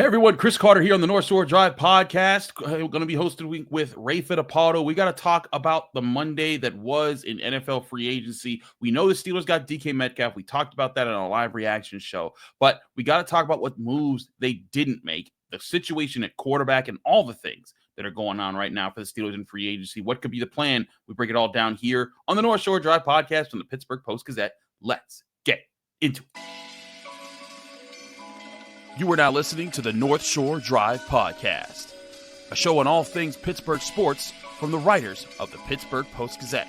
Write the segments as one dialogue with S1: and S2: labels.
S1: Hey everyone, Chris Carter here on the North Shore Drive podcast. We're going to be hosted with Ray Fittipaldo. We got to talk about the Monday that was in NFL free agency. We know the Steelers got DK Metcalf. We talked about that on a live reaction show, but we got to talk about what moves they didn't make, the situation at quarterback, and all the things that are going on right now for the Steelers in free agency. What could be the plan? We break it all down here on the North Shore Drive podcast from the Pittsburgh Post-Gazette. Let's get into it. You are now listening to the North Shore Drive podcast, a show on all things Pittsburgh sports from the writers of the Pittsburgh Post-Gazette,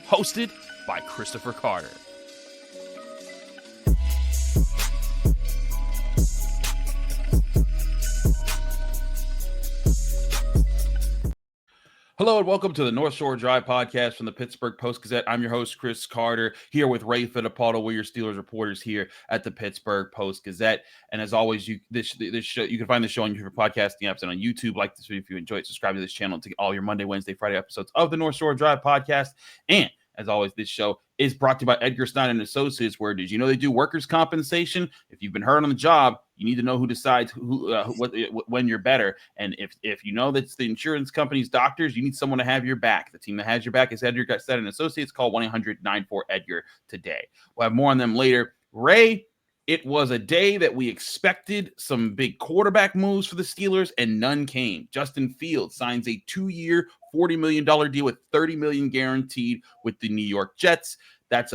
S1: hosted by Christopher Carter. Hello and welcome to the North Shore Drive podcast from the Pittsburgh Post-Gazette. I'm your host, Chris Carter, here with Ray Fittipaldo. We're your Steelers reporters here at the Pittsburgh Post-Gazette. And as always, this show, you can find the show on your podcasting apps and on YouTube. Like this video if you enjoy it. Subscribe to this channel to get all your Monday, Wednesday, Friday episodes of the North Shore Drive podcast. And as always, this show is brought to you by Edgar Snyder Associates, where did you know they do workers' compensation? If you've been hurt on the job, you need to know who decides when you're better. And if you know that's the insurance company's doctors, you need someone to have your back. The team that has your back is Edgar Snyder Associates. Call 1-800-94-EDGAR today. We'll have more on them later. Ray, it was a day that we expected some big quarterback moves for the Steelers, and none came. Justin Fields signs a 2-year, $40 million deal with $30 million guaranteed with the New York Jets. That's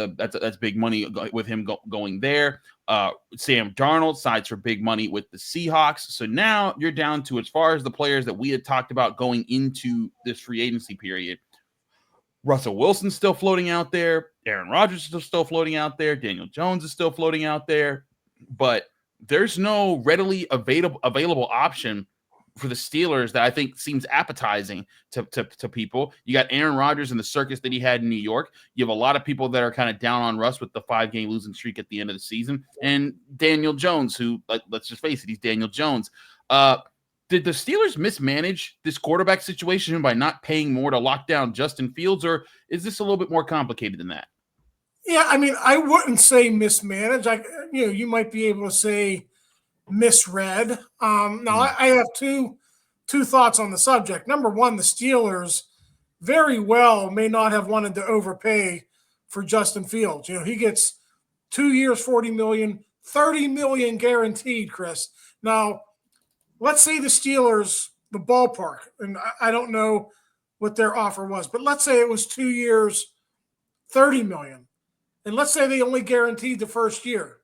S1: big money with him going there. Sam Darnold signs for big money with the Seahawks. So now you're down to, as far as the players that we had talked about going into this free agency period, Russell Wilson's still floating out there. Aaron Rodgers is still floating out there. Daniel Jones is still floating out there. But there's no readily available option for the Steelers that I think seems appetizing to people. You got Aaron Rodgers and the circus that he had in New York. You have a lot of people that are kind of down on Russ with the 5-game losing streak at the end of the season. And Daniel Jones, who, let's just face it, he's Daniel Jones. Did the Steelers mismanage this quarterback situation by not paying more to lock down Justin Fields, or is this a little bit more complicated than that?
S2: Yeah, I mean, I wouldn't say mismanaged. You might be able to say misread. I have two thoughts on the subject. Number one, the Steelers very well may not have wanted to overpay for Justin Fields. He gets 2 years, $40 million, $30 million guaranteed, Chris. Now, let's say the Steelers, the ballpark, and I don't know what their offer was, but let's say it was 2 years, $30 million. And let's say they only guaranteed the first year,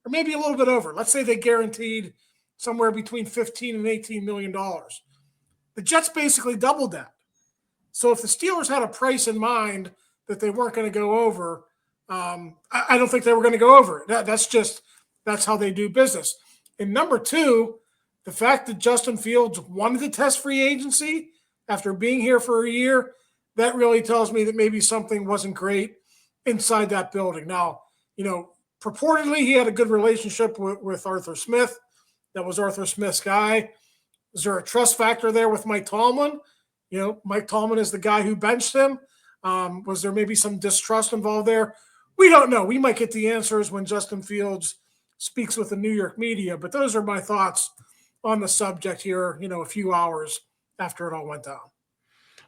S2: or maybe a little bit over. Let's say they guaranteed somewhere between $15 and $18 million. The Jets basically doubled that. So if the Steelers had a price in mind that they weren't going to go over, I don't think they were going to go over it. That's how they do business. And number two, the fact that Justin Fields wanted to test free agency after being here for a year, that really tells me that maybe something wasn't great inside that building. Now, purportedly he had a good relationship with Arthur Smith. That was Arthur Smith's guy. Is there a trust factor there with Mike Tomlin? Mike Tomlin is the guy who benched him. Was there maybe some distrust involved there? We don't know. We might get the answers when Justin Fields speaks with the New York media, but those are my thoughts on the subject here, a few hours after it all went down.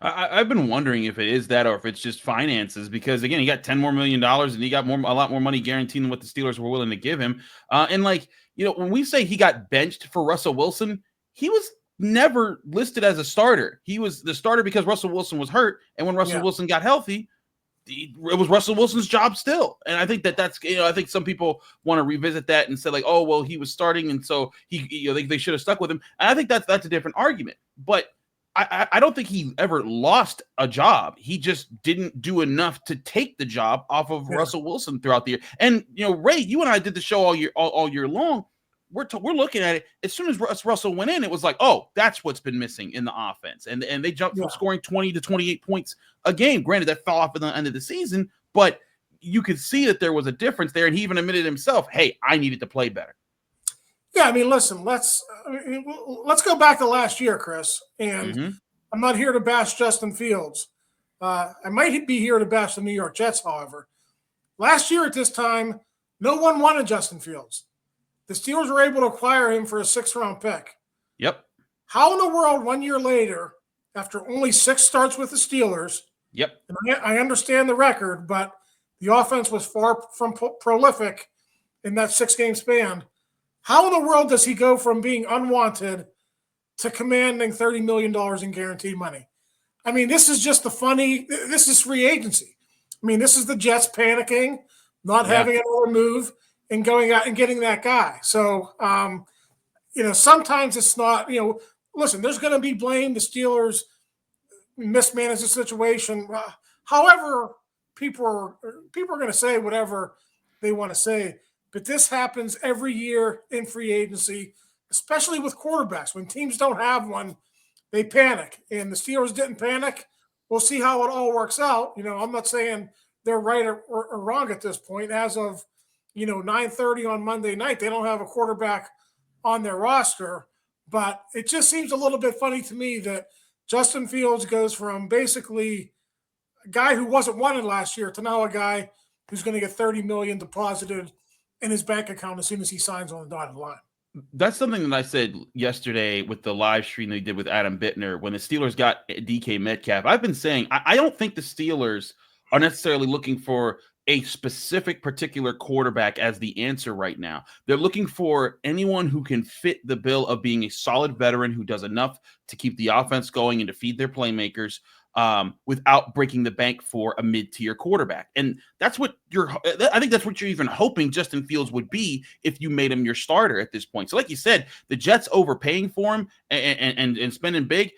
S1: I've been wondering if it is that or if it's just finances, because again, he got $10 more million and he got a lot more money guaranteed than what the Steelers were willing to give him. When we say he got benched for Russell Wilson, he was never listed as a starter. He was the starter because Russell Wilson was hurt. And when Russell Wilson got healthy, it was Russell Wilson's job still. And I think that's I think some people want to revisit that and say like, oh, well, he was starting. And so they should have stuck with him. And I think that's a different argument. But I don't think he ever lost a job. He just didn't do enough to take the job off of Russell Wilson throughout the year. And Ray, you and I did the show all year long. We're looking at it. As soon as Russell went in, it was like, oh, that's what's been missing in the offense. And they jumped from scoring 20 to 28 points a game. Granted, that fell off at the end of the season, but you could see that there was a difference there. And he even admitted himself, hey, I needed to play better.
S2: Yeah, I mean, listen, let's go back to last year, Chris. And I'm not here to bash Justin Fields. I might be here to bash the New York Jets, however. Last year at this time, no one wanted Justin Fields. The Steelers were able to acquire him for a 6th-round pick.
S1: Yep.
S2: How in the world 1 year later, after only 6 starts with the Steelers,
S1: Yep.
S2: and I understand the record, but the offense was far from prolific in that 6-game span. How in the world does he go from being unwanted to commanding $30 million in guaranteed money? I mean, this is just this is free agency. I mean, this is the Jets panicking, not having another move, and going out and getting that guy. So, sometimes it's not, listen, there's going to be blame. The Steelers mismanaged the situation. However, people are going to say whatever they want to say. But this happens every year in free agency, especially with quarterbacks. When teams don't have one, they panic. And the Steelers didn't panic. We'll see how it all works out. I'm not saying they're right or wrong at this point. As of, 9:30 on Monday night, they don't have a quarterback on their roster. But it just seems a little bit funny to me that Justin Fields goes from basically a guy who wasn't wanted last year to now a guy who's going to get $30 million deposited in his bank account as soon as he signs on the dotted line.
S1: That's something that I said yesterday with the live stream they did with Adam Bittner when the Steelers got DK Metcalf. I've been saying I don't think the Steelers are necessarily looking for a specific particular quarterback as the answer right now. They're looking for anyone who can fit the bill of being a solid veteran who does enough to keep the offense going and to feed their playmakers without breaking the bank for a mid-tier quarterback. And that's what I think that's what you're even hoping Justin Fields would be if you made him your starter at this point. So like you said, the Jets overpaying for him and spending big,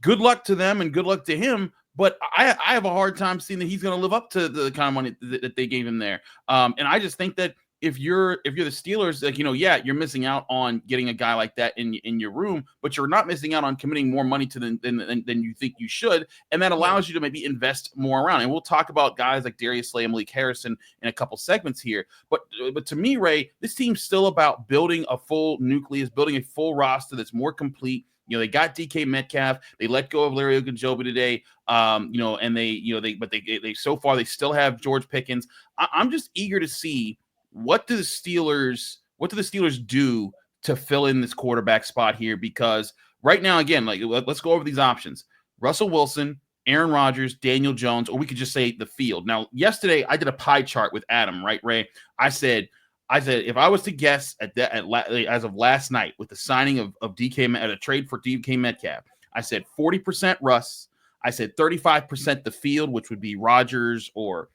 S1: good luck to them and good luck to him. But I have a hard time seeing that he's going to live up to the kind of money that they gave him there. And I just think that if you're the Steelers, you're missing out on getting a guy like that in your room, but you're not missing out on committing more money to than you think you should, and that allows you to maybe invest more around. And we'll talk about guys like Darius Slay and Malik Harrison in a couple segments here. But to me, Ray, this team's still about building a full nucleus, building a full roster that's more complete. They got DK Metcalf. They let go of Larry Ogunjobi today. And they so far they still have George Pickens. I'm just eager to see what do the Steelers do to fill in this quarterback spot here, because right now, again, let's go over these options: Russell Wilson, Aaron Rodgers, Daniel Jones, or we could just say the field. Now, yesterday I did a pie chart with Adam, right, Ray? I said if I was to guess as of last night with the signing of DK at a trade for DK Metcalf, I said 40% Russ. I said 35% the field, which would be Rodgers or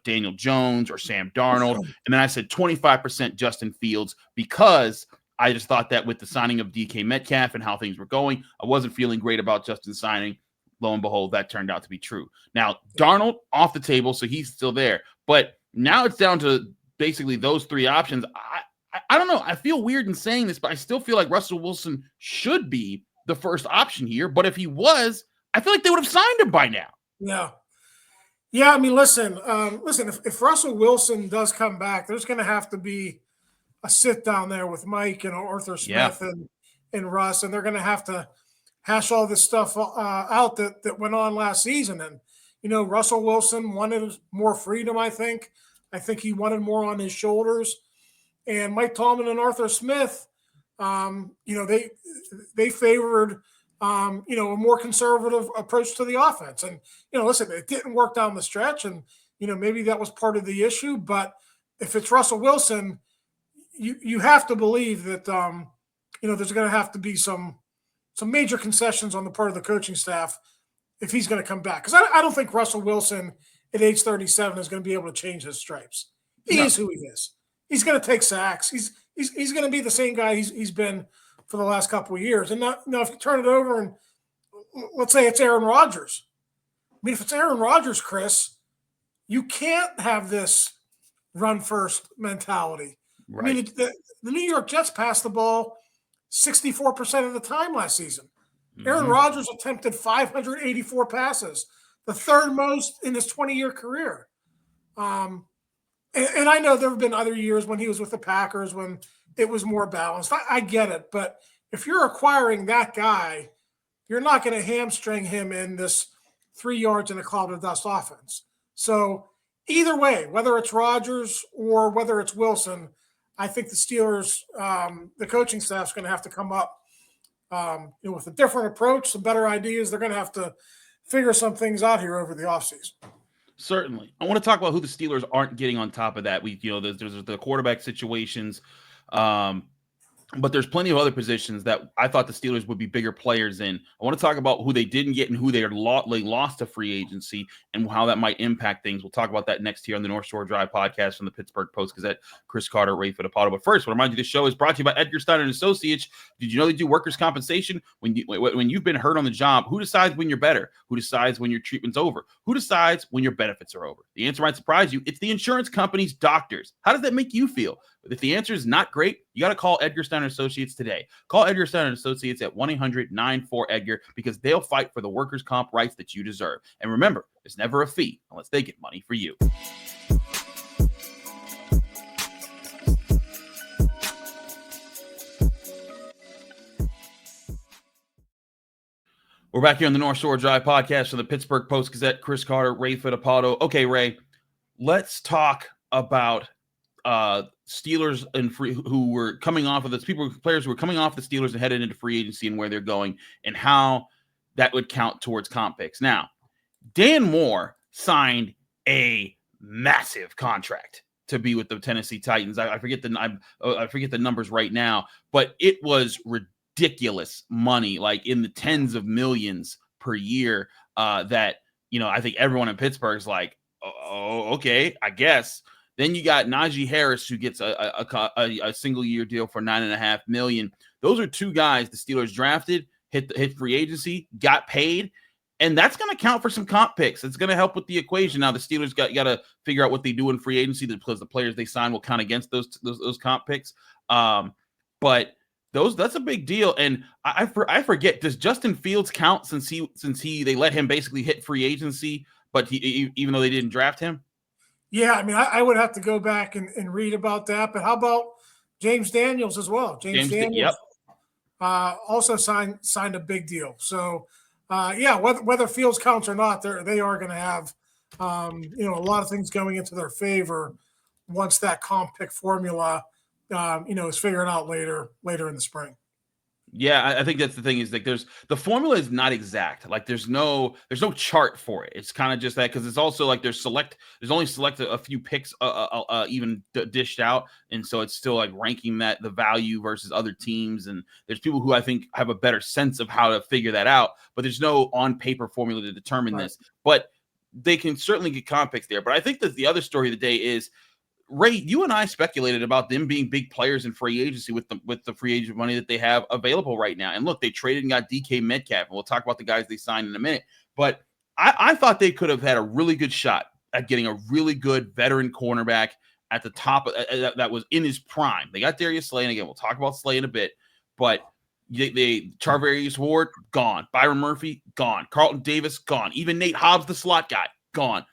S1: Daniel Jones or Sam Darnold. And then I said 25% Justin Fields, because I just thought that with the signing of DK Metcalf and how things were going, I wasn't feeling great about Justin signing. Lo and behold, that turned out to be true. Now, Darnold off the table, so he's still there. But now it's down to basically those three options. I don't know. I feel weird in saying this, but I still feel like Russell Wilson should be the first option here. But if he was, I feel like they would have signed him by now.
S2: Yeah. I mean, listen. If Russell Wilson does come back, there's going to have to be a sit down there with Mike and Arthur Smith and Russ, and they're going to have to hash all this stuff out that went on last season. And Russell Wilson wanted more freedom. I think he wanted more on his shoulders. And Mike Tomlin and Arthur Smith, they favored, a more conservative approach to the offense. And, listen, it didn't work down the stretch. And, maybe that was part of the issue. But if it's Russell Wilson, you have to believe that, there's going to have to be some major concessions on the part of the coaching staff if he's going to come back. Because I don't think Russell Wilson at age 37 is going to be able to change his stripes. He is who he is. He's going to take sacks. He's going to be the same guy he's been for the last couple of years. And now if you turn it over and let's say it's Aaron Rodgers. I mean, if it's Aaron Rodgers, Chris, you can't have this run first mentality. Right. I mean, the New York Jets passed the ball 64% of the time last season. Mm-hmm. Aaron Rodgers attempted 584 passes, the third most in his 20-year career. And I know there have been other years when he was with the Packers when it was more balanced. I get it. But if you're acquiring that guy, you're not going to hamstring him in this 3 yards in a cloud of dust offense. So either way, whether it's Rodgers or whether it's Wilson, I think the Steelers, the coaching staff is going to have to come up with a different approach, some better ideas. They're going to have to figure some things out here over the offseason.
S1: Certainly. I want to talk about who the Steelers aren't getting on top of that. There's the quarterback situations. But there's plenty of other positions that I thought the Steelers would be bigger players in. I want to talk about who they didn't get and who they lost to free agency and how that might impact things. We'll talk about that next here on the North Shore Drive podcast from the Pittsburgh Post-Gazette. Chris Carter, Ray Fittipaldo. But first, I want to remind you this show is brought to you by Edgar Snyder Associates. Did you know they do workers' compensation? When you've been hurt on the job, who decides when you're better? Who decides when your treatment's over? Who decides when your benefits are over? The answer might surprise you. It's the insurance company's doctors. How does that make you feel? If the answer is not great, you got to call Edgar Snyder Associates today. Call Edgar Snyder Associates at 1-800-94-EDGAR because they'll fight for the workers' comp rights that you deserve. And remember, there's never a fee unless they get money for you. We're back here on the North Shore Drive podcast from the Pittsburgh Post-Gazette. Chris Carter, Ray Fittipaldo. Okay, Ray, let's talk about Steelers and who were coming off of this, players who were coming off the Steelers and headed into free agency and where they're going and how that would count towards comp picks. Now, Dan Moore signed a massive contract to be with the Tennessee Titans. I forget the numbers right now, but it was ridiculous money, like in the tens of millions per year. That I think everyone in Pittsburgh is like, oh, okay, I guess. Then you got Najee Harris, who gets a single year deal for $9.5 million. Those are two guys the Steelers drafted, hit free agency, got paid, and that's going to count for some comp picks. It's going to help with the equation. Now the Steelers got to figure out what they do in free agency because the players they sign will count against those comp picks. But that's a big deal. And I forget, does Justin Fields count since they let him basically hit free agency, but even though they didn't draft him?
S2: Yeah, I mean, I would have to go back and read about that. But how about James Daniels as well? James Daniels also signed a big deal. So, whether Fields counts or not, they are going to have, a lot of things going into their favor once that comp pick formula, is figured out later in the spring.
S1: Yeah, I think that's the thing is like the formula is not exact. Like there's no chart for it. It's kind of just that because it's also like there's only a few picks even dished out, and so it's still like ranking the value versus other teams. And there's people who I think have a better sense of how to figure that out, but there's no on paper formula to determine this. But they can certainly get comp picks there. But I think that the other story of the day is, Ray, you and I speculated about them being big players in free agency with the free agent money that they have available right now. And look, they traded and got DK Metcalf, and we'll talk about the guys they signed in a minute. But I thought they could have had a really good shot at getting a really good veteran cornerback at the top that was in his prime. They got Darius Slay, and again, we'll talk about Slay in a bit. But Charvarius Ward, gone. Byron Murphy, gone. Carlton Davis, gone. Even Nate Hobbs, the slot guy, gone.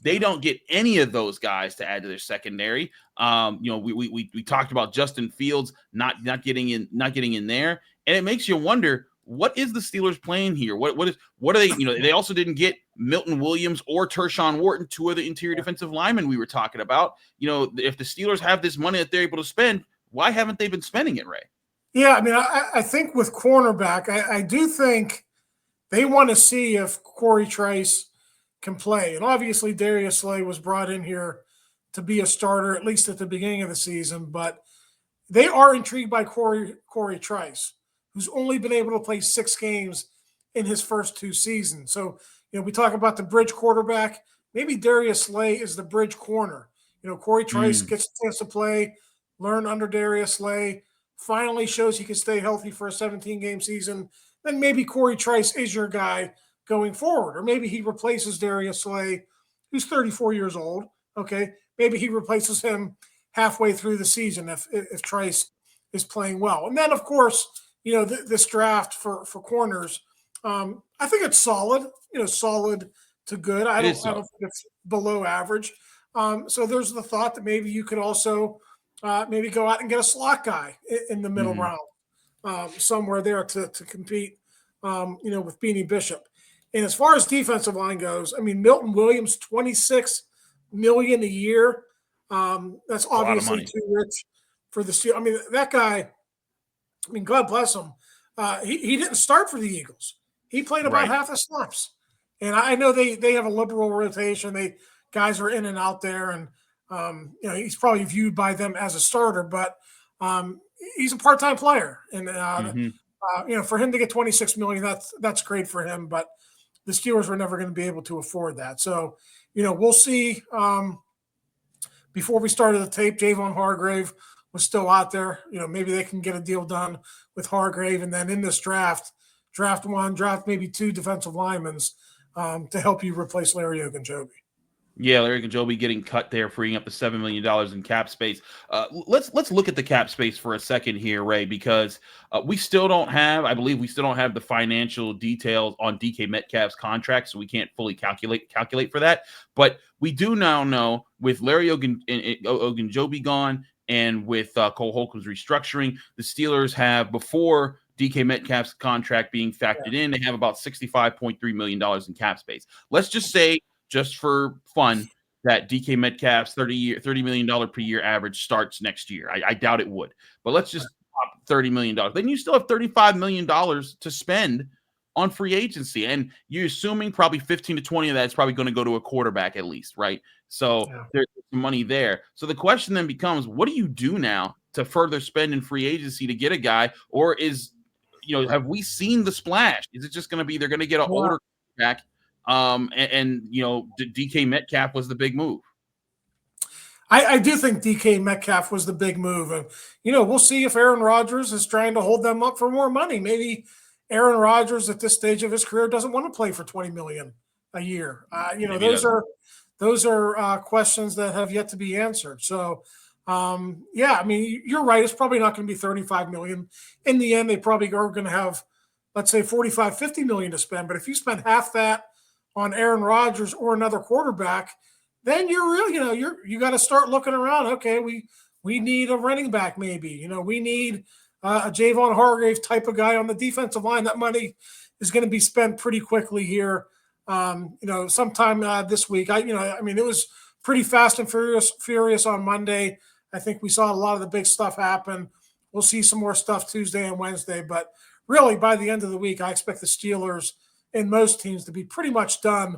S1: They don't get any of those guys to add to their secondary. We talked about Justin Fields not getting in there, and it makes you wonder, what is the Steelers playing here? What are they? They also didn't get Milton Williams or Tershawn Wharton, two other interior defensive linemen we were talking about. If the Steelers have this money that they're able to spend, why haven't they been spending it, Ray?
S2: Yeah, I mean, I think with cornerback, I do think they want to see if Corey Trice can play. And obviously Darius Slay was brought in here to be a starter, at least at the beginning of the season, but they are intrigued by Corey Trice, who's only been able to play 6 games in his first 2 seasons. So, we talk about the bridge quarterback. Maybe Darius Slay is the bridge corner. Corey Trice gets a chance to play, learn under Darius Slay, finally shows he can stay healthy for a 17-game season. Then maybe Corey Trice is your guy going forward, or maybe he replaces Darius Slay, who's 34 years old. Okay, maybe he replaces him halfway through the season if Trice is playing well. And then, of course, this draft for corners, I think it's solid. Solid to good. I don't think it's below average. So there's the thought that maybe you could also maybe go out and get a slot guy in the middle round, somewhere there to compete, with Beanie Bishop. And as far as defensive line goes, I mean, Milton Williams, $26 million a year. That's obviously too rich for the Steelers. I mean, that guy, I mean, God bless him. He didn't start for the Eagles. He played about half the snaps. And I know they have a liberal rotation. Guys are in and out there, and he's probably viewed by them as a starter, but he's a part-time player. And for him to get $26 million, that's great for him. But the Steelers were never going to be able to afford that. So, we'll see. Before we started the tape, Javon Hargrave was still out there. Maybe they can get a deal done with Hargrave, and then in this draft one, draft maybe 2 defensive linemen to help you replace Larry Ogunjobi.
S1: Yeah, Larry Ogunjobi getting cut there, freeing up the $7 million in cap space. Let's look at the cap space for a second here, Ray, because we still don't have the financial details on DK Metcalf's contract, so we can't fully calculate for that. But we do now know with Larry Ogunjobi gone and with Cole Holcomb's restructuring, the Steelers have, before DK Metcalf's contract being factored in, they have about $65.3 million in cap space. Let's just say, just for fun, that DK Metcalf's $30 million per year average starts next year. I doubt it would, but let's just pop $30 million. Then you still have $35 million to spend on free agency, and you're assuming probably 15 to 20 of that is probably going to go to a quarterback at least, right? So there's some money there. So the question then becomes, what do you do now to further spend in free agency to get a guy, or have we seen the splash? Is it just going to be they're going to get an older quarterback? DK Metcalf was the big move.
S2: I do think DK Metcalf was the big move. And, we'll see if Aaron Rodgers is trying to hold them up for more money. Maybe Aaron Rodgers at this stage of his career doesn't want to play for $20 million a year. Those are questions that have yet to be answered. So, you're right. It's probably not going to be $35 million. In the end, they probably are going to have, let's say, $45, $50 million to spend. But if you spend half that on Aaron Rodgers or another quarterback, then you're really, you got to start looking around. Okay, we need a running back, maybe. We need a Javon Hargrave type of guy on the defensive line. That money is going to be spent pretty quickly here. Sometime this week. It was pretty fast and furious on Monday. I think we saw a lot of the big stuff happen. We'll see some more stuff Tuesday and Wednesday, but really by the end of the week, I expect the Steelers and most teams to be pretty much done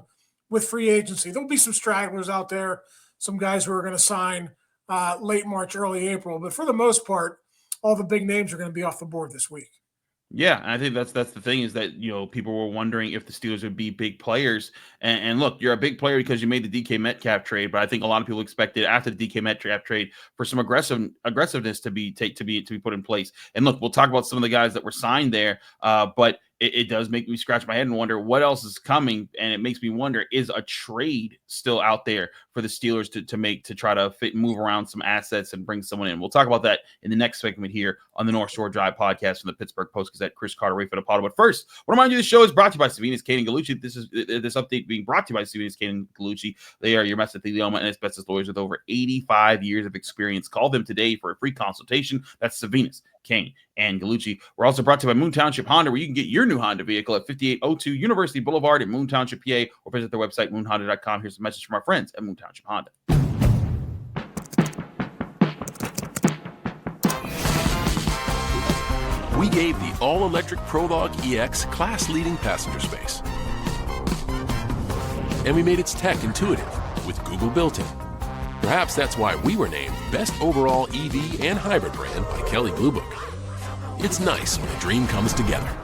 S2: with free agency. There'll be some stragglers out there, some guys who are going to sign late March, early April, but for the most part, all the big names are going to be off the board this week.
S1: Yeah, I think that's the thing is that, people were wondering if the Steelers would be big players. And look, you're a big player because you made the DK Metcalf trade, but I think a lot of people expected after the DK Metcalf trade for some aggressiveness to be put in place. And look, we'll talk about some of the guys that were signed there, but it does make me scratch my head and wonder what else is coming. And it makes me wonder, is a trade still out there for the Steelers to try to move around some assets and bring someone in? We'll talk about that in the next segment here on the North Shore Drive podcast from the Pittsburgh Post-Gazette. Chris Carter, Ray Fittipaldo. But first, I want to remind you the show is brought to you by Savina's Kane and Gallucci. This update being brought to you by Savina's Kane and Gallucci. They are your mesothelioma and asbestos lawyers with over 85 years of experience. Call them today for a free consultation. That's Savina's Kane and Gallucci. We're also brought to you by Moon Township Honda, where you can get your new Honda vehicle at 5802 University Boulevard in Moon Township, PA, or visit their website, moonhonda.com. Here's a message from our friends at Moon Township Honda.
S3: We gave the all-electric Prologue EX class-leading passenger space. And we made its tech intuitive with Google built-in. Perhaps that's why we were named Best Overall EV and Hybrid Brand by Kelley Blue Book. It's nice when a dream comes together.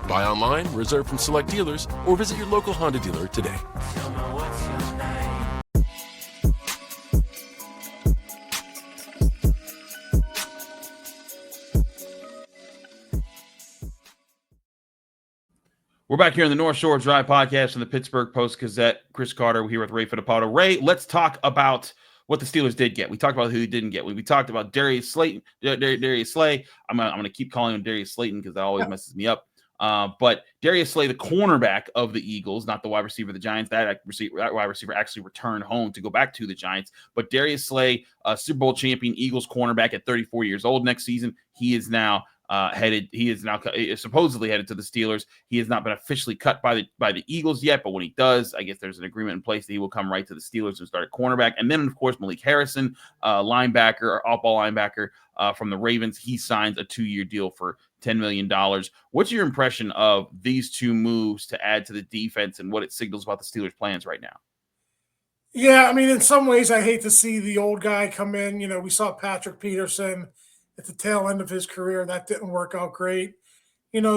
S3: Buy online, reserve from select dealers, or visit your local Honda dealer today.
S1: We're back here on the North Shore Drive podcast from the Pittsburgh Post-Gazette. Chris Carter, we're here with Ray Fittipaldo. Ray, let's talk about what the Steelers did get. We talked about who they didn't get. We talked about Darius Slay. I'm going to keep calling him Darius Slayton because that always messes me up. But Darius Slay, the cornerback of the Eagles, not the wide receiver of the Giants. That wide receiver actually returned home to go back to the Giants. But Darius Slay, Super Bowl champion Eagles cornerback at 34 years old next season. He is now He is now supposedly headed to the Steelers. He has not been officially cut by the Eagles yet, but when he does, I guess there's an agreement in place that he will come right to the Steelers and start at cornerback. And then, of course, Malik Harrison, linebacker or off-ball linebacker from the Ravens. He signs a 2-year deal for $10 million. What's your impression of these two moves to add to the defense and what it signals about the Steelers' plans right now?
S2: Yeah, I mean, in some ways, I hate to see the old guy come in. We saw Patrick Peterson at the tail end of his career. That didn't work out great.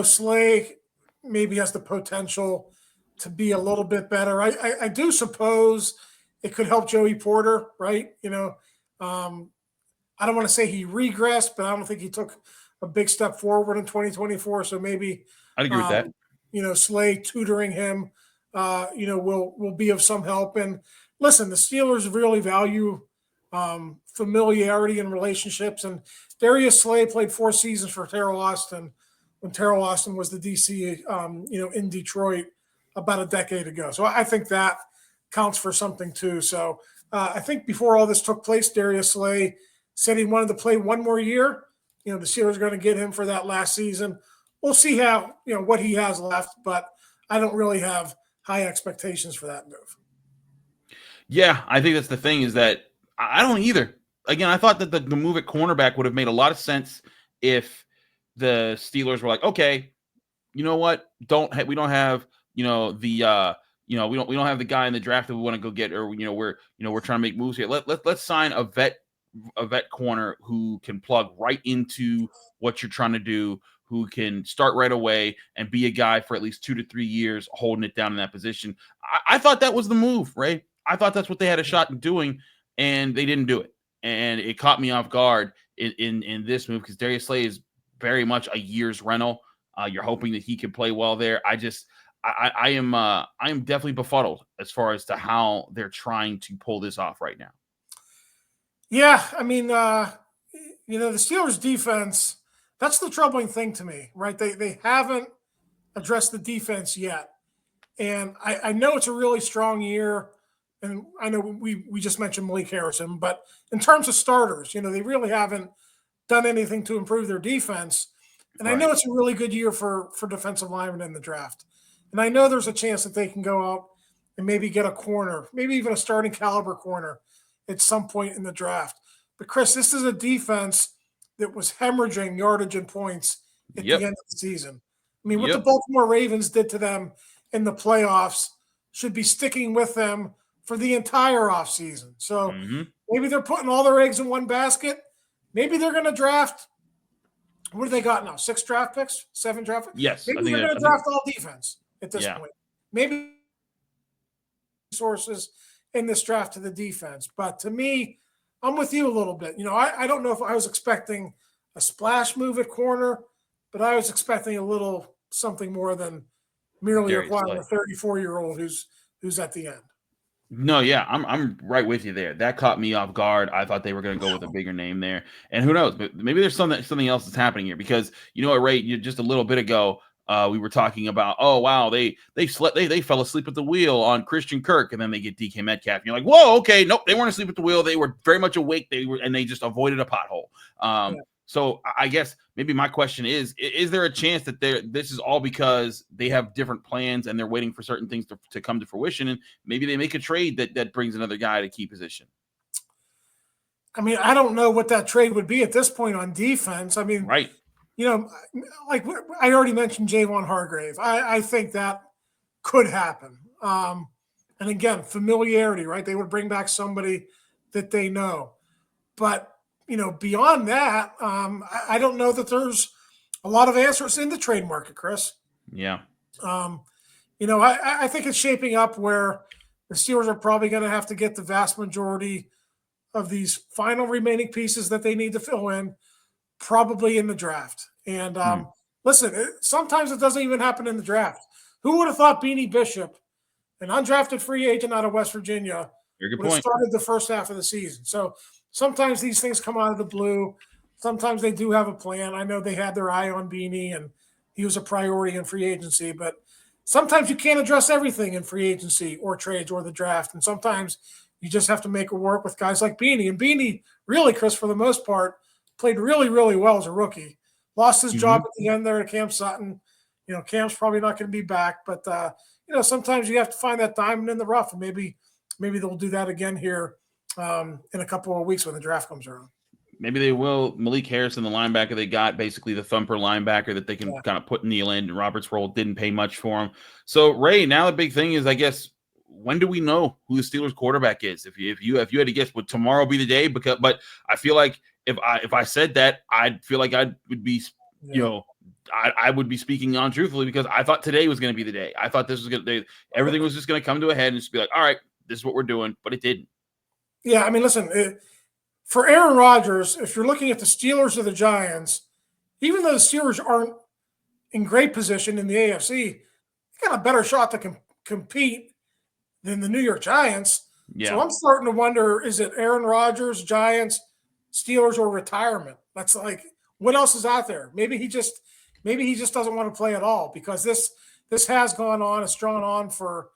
S2: Slay maybe has the potential to be a little bit better. I do suppose it could help Joey Porter, right? I don't want to say he regressed, but I don't think he took a big step forward in 2024. So maybe
S1: I'd agree with that.
S2: Slay tutoring him, will be of some help. And listen, the Steelers really value familiarity and relationships. And Darius Slay played 4 seasons for Terrell Austin when Terrell Austin was the DC, in Detroit about a decade ago. So I think that counts for something too. So I think before all this took place, Darius Slay said he wanted to play one more year. The Steelers are going to get him for that last season. We'll see how, what he has left, but I don't really have high expectations for that move.
S1: Yeah, I think that's the thing is that I don't either. Again, I thought that the move at cornerback would have made a lot of sense if the Steelers were like, okay, you know what? We don't have, we don't have the guy in the draft that we want to go get, or we're trying to make moves here. Let's sign a vet corner who can plug right into what you're trying to do, who can start right away and be a guy for at least 2 to 3 years holding it down in that position. I thought that was the move, right? I thought that's what they had a shot in doing, and they didn't do it. And it caught me off guard in this move because Darius Slay is very much a year's rental. You're hoping that he can play well there. I am definitely befuddled as far as to how they're trying to pull this off right now.
S2: Yeah, I mean, the Steelers' defense, that's the troubling thing to me, right? They haven't addressed the defense yet. And I know it's a really strong year. And I know we just mentioned Malik Harrison, but in terms of starters, they really haven't done anything to improve their defense. And right. I know it's a really good year for defensive linemen in the draft. And I know there's a chance that they can go out and maybe get a corner, maybe even a starting caliber corner at some point in the draft. But Chris, this is a defense that was hemorrhaging yardage and points at the end of the season. I mean, what the Baltimore Ravens did to them in the playoffs should be sticking with them for the entire offseason. So maybe they're putting all their eggs in one basket. Maybe they're going to draft. What do they got now? 6 draft picks? 7 draft picks?
S1: Yes.
S2: Maybe they're going to draft all defense at this point. Maybe resources in this draft to the defense. But to me, I'm with you a little bit. I don't know if I was expecting a splash move at corner, but I was expecting a little something more than merely acquiring a 34-year-old who's at the end.
S1: No, yeah, I'm right with you there. That caught me off guard. I thought they were going to go with a bigger name there, and who knows? But maybe there's something else that's happening here because you know what, Ray? Just a little bit ago, we were talking about, oh wow, they fell asleep at the wheel on Christian Kirk, and then they get DK Metcalf. And you're like, whoa, okay, nope, they weren't asleep at the wheel. They were very much awake. They just avoided a pothole. So I guess maybe my question is there a chance that this is all because they have different plans and they're waiting for certain things to come to fruition, and maybe they make a trade that brings another guy to key position?
S2: I mean, I don't know what that trade would be at this point on defense. I mean,
S1: right.
S2: Like I already mentioned Javon Hargrave. I think that could happen. And again, familiarity, right? They would bring back somebody that they know. But beyond that, I don't know that there's a lot of answers in the trade market, Chris.
S1: Yeah.
S2: I think it's shaping up where the Steelers are probably going to have to get the vast majority of these final remaining pieces that they need to fill in, probably in the draft. And listen, sometimes it doesn't even happen in the draft. Who would have thought Beanie Bishop, an undrafted free agent out of West Virginia, would have started the first half of the season? So sometimes these things come out of the blue. Sometimes they do have a plan. I know they had their eye on Beanie, and he was a priority in free agency. But sometimes you can't address everything in free agency or trades or the draft. And sometimes you just have to make it work with guys like Beanie. And Beanie, really, Chris, for the most part, played really, really well as a rookie. lost his job at the end there at Cam Sutton. Cam's probably not going to be back, but sometimes you have to find that diamond in the rough, and maybe they'll do that again here in a couple of weeks when the draft comes around.
S1: Maybe they will. Malik Harrison, the linebacker they got, basically the thumper linebacker that they can kind of put in the Landon Roberts role, didn't pay much for him. So, Ray, now the big thing is, I guess, when do we know who the Steelers quarterback is? If you had to guess, would tomorrow be the day? But I feel like if I said that, I'd feel like I would be, I would be speaking untruthfully, because I thought today was going to be the day. I thought this was everything was just going to come to a head and just be like, all right, this is what we're doing, but it didn't.
S2: Yeah, I mean, listen. For Aaron Rodgers, if you're looking at the Steelers or the Giants, even though the Steelers aren't in great position in the AFC, they got a better shot to compete than the New York Giants. Yeah. So I'm starting to wonder, is it Aaron Rodgers, Giants, Steelers, or retirement? That's like, what else is out there? Maybe he just doesn't want to play at all, because this has gone on. It's drawn on for,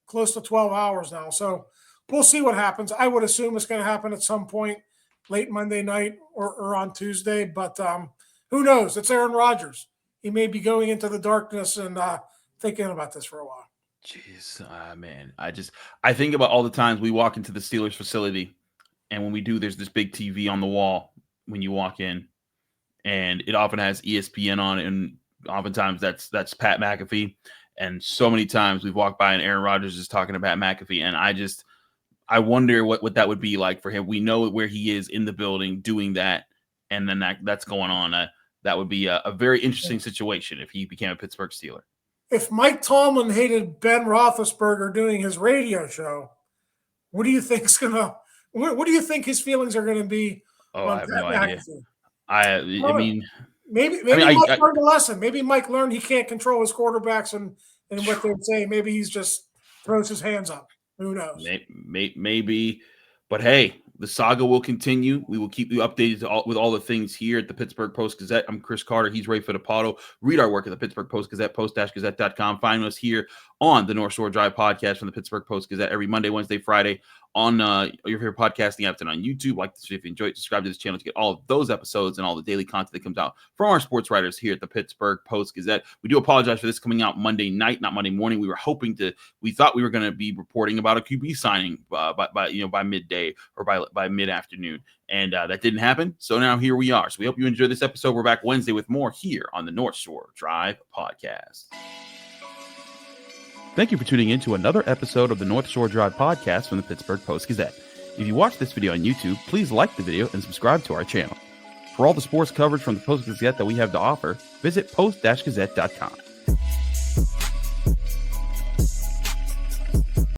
S2: close to 12 hours now. So we'll see what happens. I would assume it's going to happen at some point late Monday night or on Tuesday, but who knows? It's Aaron Rodgers. He may be going into the darkness and thinking about this for a while.
S1: Jeez, man. I think about all the times we walk into the Steelers facility, and when we do, there's this big TV on the wall when you walk in, and it often has ESPN on it, and oftentimes that's Pat McAfee. And so many times we've walked by and Aaron Rodgers is talking to Pat McAfee, and I wonder what that would be like for him. We know where he is in the building doing that, and then that's going on. That would be a very interesting situation if he became a Pittsburgh Steeler.
S2: If Mike Tomlin hated Ben Roethlisberger doing his radio show, what do you think his feelings are going to be?
S1: Oh, I have no idea. I mean,
S2: maybe Mike learned a lesson. Maybe Mike learned he can't control his quarterbacks and what they're saying. Maybe he's just throws his hands up. Who knows?
S1: Maybe. But hey, the saga will continue. We will keep you updated with all the things here at the Pittsburgh Post-Gazette. I'm Chris Carter. He's Ray Fittipaldo. Read our work at the Pittsburgh Post-Gazette, post-gazette.com. Find us here on the North Shore Drive podcast from the Pittsburgh Post-Gazette every Monday, Wednesday, Friday on your favorite podcasting apps and on YouTube. Like this if you enjoy it. Subscribe to this channel to get all of those episodes and all the daily content that comes out from our sports writers here at the Pittsburgh Post-Gazette. We do apologize for this coming out Monday night, not Monday morning. We thought we were going to be reporting about a QB signing by midday or by mid-afternoon, and that didn't happen. So now here we are. So we hope you enjoy this episode. We're back Wednesday with more here on the North Shore Drive podcast. Thank you for tuning in to another episode of the North Shore Drive podcast from the Pittsburgh Post-Gazette. If you watch this video on YouTube, please like the video and subscribe to our channel. For all the sports coverage from the Post-Gazette that we have to offer, visit post-gazette.com.